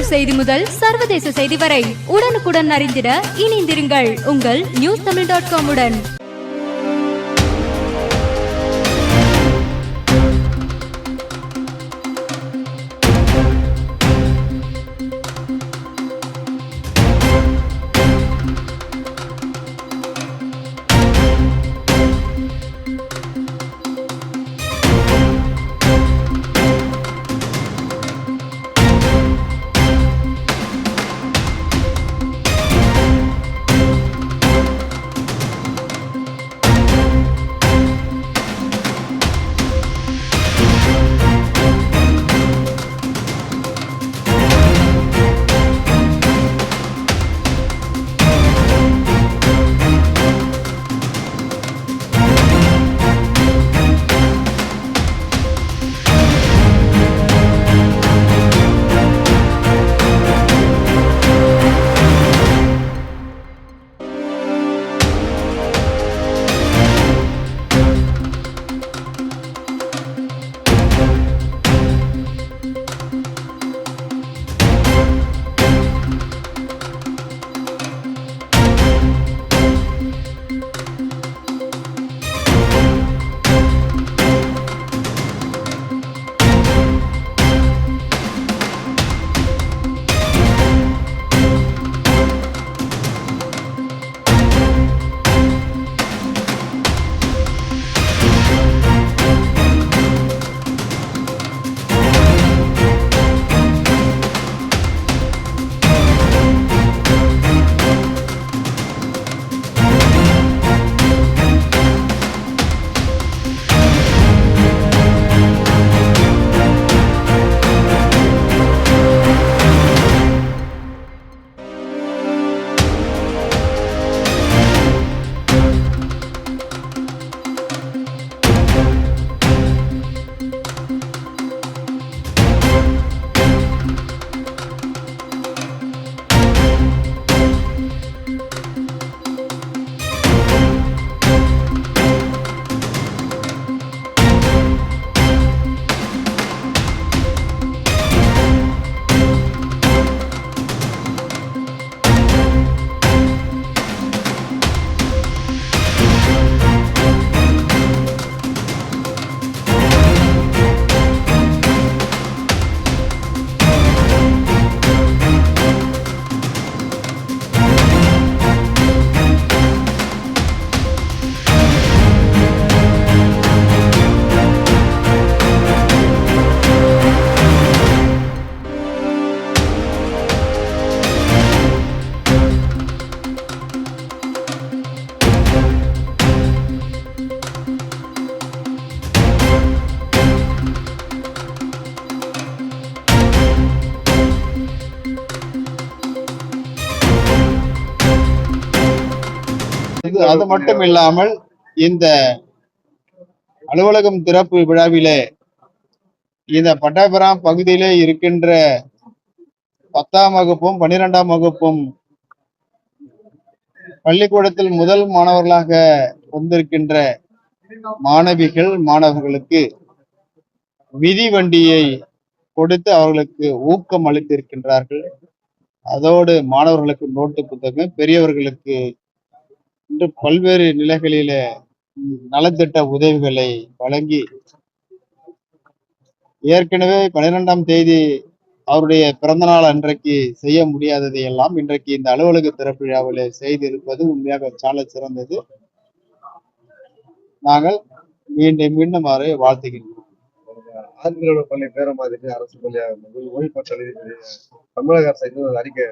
உள்ளூர் செய்தி முதல் சர்வதேச செய்தி வரை உடனுக்குடன் அறிந்திட இணைந்திருங்கள் உங்கள் newstamil.com உடன். அது மட்டும் இல்லாமல் இந்த அலுவலகம் திறப்பு விழாவிலே இந்த பட்டாபிராம் பகுதியிலே இருக்கின்ற 10ஆம் வகுப்பும் 12ஆம் வகுப்பும் பள்ளிக்கூடத்தில் முதல் மாணவர்களாக வந்திருக்கின்ற மாணவிகள் மாணவர்களுக்கு மிதிவண்டியை கொடுத்து அவர்களுக்கு ஊக்கம் அளித்திருக்கின்றார்கள். அதோடு மாணவர்களுக்கு நோட்டு புத்தகம், பெரியவர்களுக்கு இன்று பல்வேறு நிலைகளில நலத்திட்ட உதவிகளை வழங்கி ஏற்கனவே 12ஆம் தேதி அவருடைய பிறந்த நாள் அன்றைக்கு செய்ய முடியாததை எல்லாம் இன்றைக்கு இந்த அலுவலக திறப்பு விழாவிலே செய்திருப்பது உண்மையாக சால சிறந்தது. நாங்கள் மீண்டும் மீண்டும் அவரை வாழ்த்துகின்றோம். ஆதிதிராவிட பள்ளி பேரமாதிரி அரசு பள்ளியாக ஓய்வு பெற்ற தமிழக அரசு அறிக்கை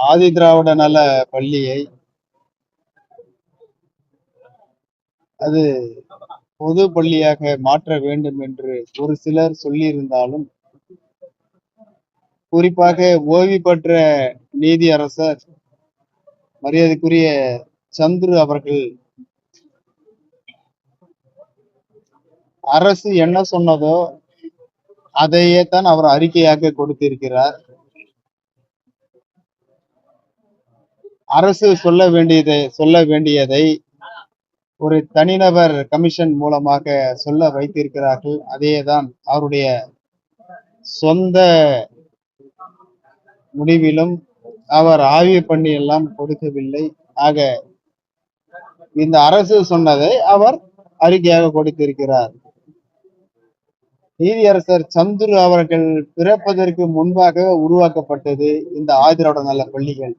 ஆதி திராவிட நல பள்ளியை அது பொது பள்ளியாக மாற்ற வேண்டும் என்று ஒரு சிலர் சொல்லியிருந்தாலும், குறிப்பாக ஓய்வு பெற்ற நீதி அரசர் மரியாதைக்குரிய சந்துரு அவர்கள் அரசு என்ன சொன்னதோ அதையே தான் அவர் அறிக்கையாக கொடுத்திருக்கிறார். அரசு சொல்ல வேண்டியதை ஒரு தனிநபர் கமிஷன் மூலமாக சொல்ல வைத்திருக்கிறார்கள். அதேதான் அவருடைய சொந்த முடிவிலும் அவர் ஆய்வு பண்ணி எல்லாம் கொடுக்கவில்லை. ஆக இந்த அரசு சொன்னதை அவர் அறிக்கையாக கொடுத்திருக்கிறார். நீதியரசர் சந்துரு அவர்கள் பிறப்பதற்கு முன்பாக உருவாக்கப்பட்டது இந்த ஆதிராவிட நல பள்ளிகள்.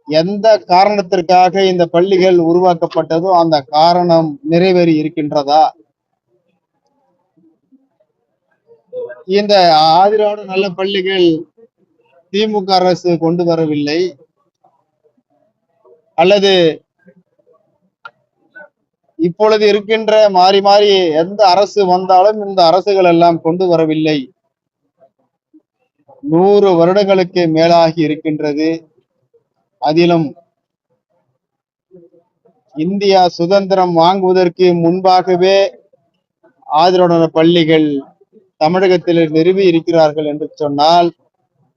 எந்த காரணத்திற்காக இந்த பள்ளிகள் உருவாக்கப்பட்டதோ அந்த காரணம் நிறைவேறி இருக்கின்றதா? இந்த ஆதிராவிட நல்ல பள்ளிகள் திமுக அரசு கொண்டு வரவில்லை, அல்லது இப்பொழுது இருக்கின்ற மாறி மாறி எந்த அரசு வந்தாலும் இந்த அரசுகள் எல்லாம் கொண்டு வரவில்லை. 100 வருடங்களுக்கு மேலாகி இருக்கின்றது. அதிலும் இந்தியா சுதந்திரம் வாங்குவதற்கு முன்பாகவே ஆதிராவிட பள்ளிகள் தமிழகத்தில் நிறுவி இருக்கிறார்கள் என்று சொன்னால்,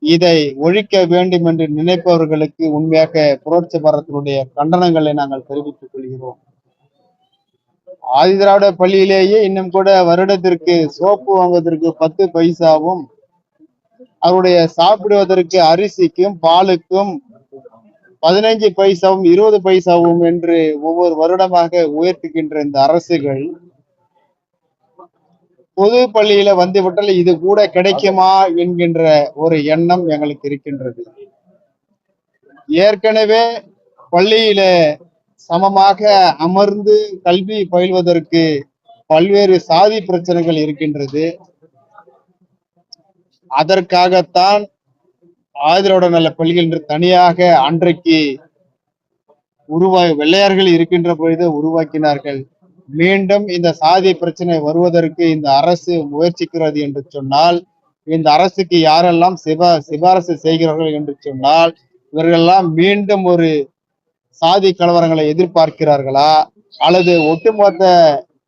இதை ஒழிக்க வேண்டும் என்று நினைப்பவர்களுக்கு உண்மையாக புரட்சி பாரதத்தினுடைய கண்டனங்களை நாங்கள் தெரிவித்துக் கொள்கிறோம். ஆதிதிராவிட பள்ளியிலேயே இன்னும் கூட வருடத்திற்கு சோப்பு வாங்குவதற்கு 10 பைசாவும், அவருடைய சாப்பிடுவதற்கு அரிசிக்கும் பாலுக்கும் 15 பைசாவும் 20 பைசாவும் என்று ஒவ்வொரு வருடமாக உயர்த்துகின்ற இந்த அரசுகள் பொது பள்ளியில வந்துவிட்டால் இது கூட கிடைக்குமா என்கின்ற ஒரு எண்ணம் எங்களுக்கு இருக்கின்றது. ஏற்கனவே பள்ளியில சமமாக அமர்ந்து கல்வி பயில்வதற்கு பல்வேறு சாதி பிரச்சனைகள் இருக்கின்றது. அதற்காகத்தான் ஆதிராவிட நல பள்ளிகள் என்று தனியாக அன்றைக்கு வெள்ளையர்கள் இருக்கின்ற பொழுது உருவாக்கினார்கள். மீண்டும் இந்த சாதி பிரச்சனை வருவதற்கு இந்த அரசு முயற்சிக்கிறது என்று சொன்னால், இந்த அரசுக்கு யாரெல்லாம் சிபாரசு செய்கிறார்கள் என்று சொன்னால், இவர்களெல்லாம் மீண்டும் ஒரு சாதி கலவரங்களை எதிர்பார்க்கிறார்களா, அல்லது ஒட்டுமொத்த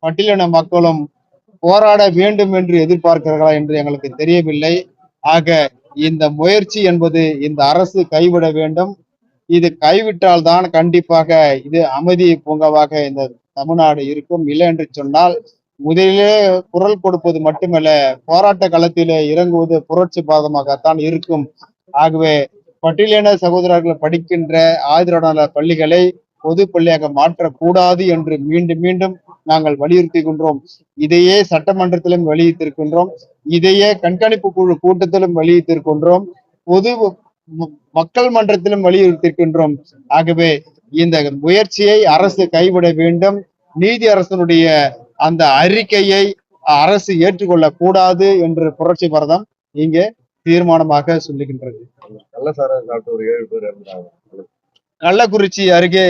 பட்டியலின மக்களும் போராட வேண்டும் என்று எதிர்பார்க்கிறார்களா என்று எங்களுக்கு தெரியவில்லை. ஆக இந்த முயற்சி என்பது இந்த அரசு கைவிட வேண்டும். இது கைவிட்டால் தான் கண்டிப்பாக இது அமைதி பூங்காவாக இந்த தமிழ்நாடு இருக்கும். இல்லை என்று சொன்னால் முதலிலே குரல் கொடுப்பது மட்டுமல்ல, போராட்ட களத்திலே இறங்குவது புரட்சி பாதமாகத்தான் இருக்கும். ஆகவே பட்டியலின சகோதரர்கள் படிக்கின்ற ஆதிராவிட நல பள்ளிகளை பொது பள்ளியாக மாற்றக்கூடாது என்று மீண்டும் மீண்டும் நாங்கள் வலியுறுத்துகின்றோம். இதையே சட்டமன்றத்திலும் வலியுறுத்திருக்கின்றோம், இதையே கண்காணிப்பு குழு கூட்டத்திலும் வலியுறுத்திருக்கின்றோம், பொது மக்கள் மன்றத்திலும் வலியுறுத்திருக்கின்றோம். ஆகவே இந்த முயற்சியை அரசு கைவிட வேண்டும். நீதி அரசனுடைய அந்த அறிக்கையை அரசு ஏற்றுக்கொள்ள கூடாது என்று புரட்சி பாரதம் இங்கே தீர்மானமாக சொல்லுகின்றது. கள்ளக்குறிச்சி அருகே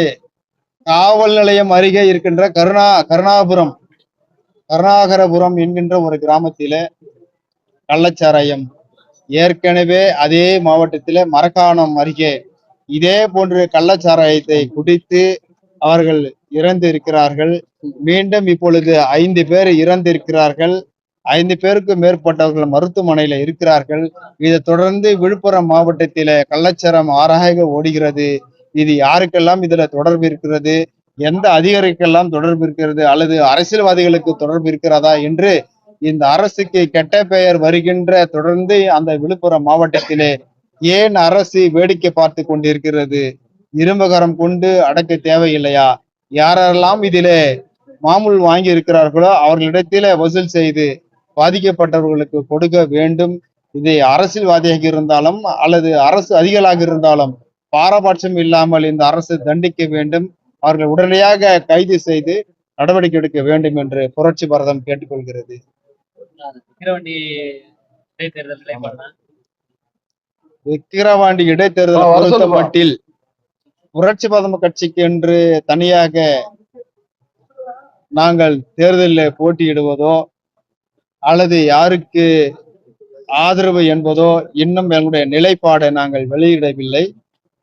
காவல் நிலையம் அருகே இருக்கின்ற கருணாகரபுரம் என்கின்ற ஒரு கிராமத்தில கள்ளச்சாராயம், ஏற்கனவே அதே மாவட்டத்தில மரக்காணம் அருகே இதே போன்ற கள்ளச்சாராயத்தை குடித்து அவர்கள் இறந்து இருக்கிறார்கள். மீண்டும் இப்பொழுது 5 பேர் இறந்திருக்கிறார்கள். 5 பேருக்கு மேற்பட்டவர்கள் மருத்துவமனையில இருக்கிறார்கள். இதை தொடர்ந்து விழுப்புரம் மாவட்டத்தில கள்ளச்சாரம் ஆறாக ஓடுகிறது. இது யாருக்கெல்லாம் இதுல தொடர்பு இருக்கிறது, எந்த அதிகாரிக்கெல்லாம் தொடர்பு இருக்கிறது, அல்லது அரசியல்வாதிகளுக்கு தொடர்பு இருக்கிறதா என்று இந்த அரசுக்கு கெட்ட பெயர் வருகின்ற தொடர்ந்து அந்த விழுப்புரம் மாவட்டத்திலே ஏன் அரசு வேடிக்கை பார்த்து கொண்டிருக்கிறது? இரும்பகரம் கொண்டு அடக்க தேவையில்லையா? யாரெல்லாம் இதிலே மாமூல் வாங்கி இருக்கிறார்களோ அவர்களிடத்தில வசூல் செய்து பாதிக்கப்பட்டவர்களுக்கு கொடுக்க வேண்டும். இது அரசியல்வாதியாக இருந்தாலும் அல்லது அரசு அதிகாரிகளாக இருந்தாலும் பாரபட்சம் இல்லாமல் இந்த அரசு தண்டிக்க வேண்டும். அவர்கள் உடனடியாக கைது செய்து நடவடிக்கை எடுக்க வேண்டும் என்று புரட்சி பாரதம் கேட்டுக்கொள்கிறது. விக்கிரவாண்டி இடைத்தேர்தல் பொறுத்தமட்டில் புரட்சி பாரதம் கட்சிக்கு என்று தனியாக நாங்கள் தேர்தலில் போட்டியிடுவதோ அல்லது யாருக்கு ஆதரவு என்பதோ இன்னும் எங்களுடைய நிலைப்பாடை நாங்கள் வெளியிடவில்லை.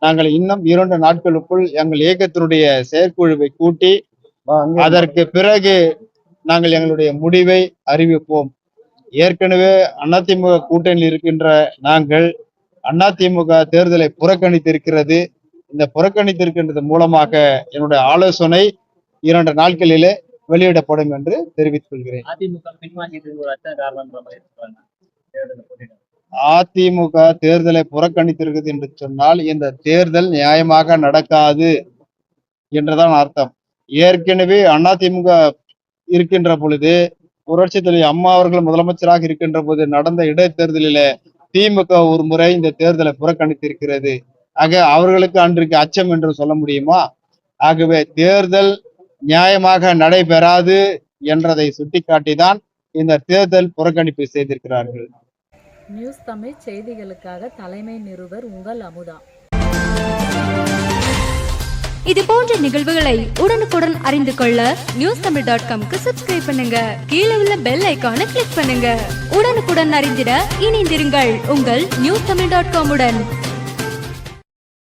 நாங்கள் இன்னும் 2 நாட்களுக்குள் எங்கள் இயக்கத்தினுடைய செயற்குழுவை கூட்டி அதற்கு பிறகு நாங்கள் எங்களுடைய முடிவை அறிவிப்போம். ஏற்கனவே அதிமுக கூட்டணியில் இருக்கின்ற நாங்கள் அதிமுக தேர்தலை புறக்கணித்திருக்கிறது. இந்த புறக்கணித்திருக்கின்றது மூலமாக என்னுடைய ஆலோசனை 2 நாட்களிலே வெளியிடப்படும் என்று தெரிவித்துக் கொள்கிறேன். அதிமுக தேர்தலை புறக்கணித்திருக்குது என்று சொன்னால் இந்த தேர்தல் நியாயமாக நடக்காது என்றுதான் அர்த்தம். ஏற்கனவே அதிமுக இருக்கின்ற பொழுது, புரட்சி தலைவி அம்மா அவர்கள் முதலமைச்சராக இருக்கின்ற போது நடந்த இடைத்தேர்தலில திமுக ஒரு முறை இந்த தேர்தலை புறக்கணித்திருக்கிறது. ஆக அவர்களுக்கு அன்றைக்கு அச்சம் என்று சொல்ல முடியுமா? ஆகவே தேர்தல் நியாயமாக நடைபெறாது என்றதை சுட்டிக்காட்டிதான் இந்த தேர்தல் புறக்கணிப்பு செய்திருக்கிறார்கள். நியூஸ் தமிழ் செய்திகளுக்காக தலைமை நிருபர் உங்கள் அமுதா. இது போன்ற நிகழ்வுகளை உடனுக்குடன் அறிந்து கொள்ள newstamil.com-க்கு சப்ஸ்கிரைப் பண்ணுங்க. கீழே உள்ள பெல் ஐகானை கிளிக் பண்ணுங்க. உடனுக்குடன் அறிந்திட இணைந்திருங்கள் உங்கள் newstamil.com-உடன்.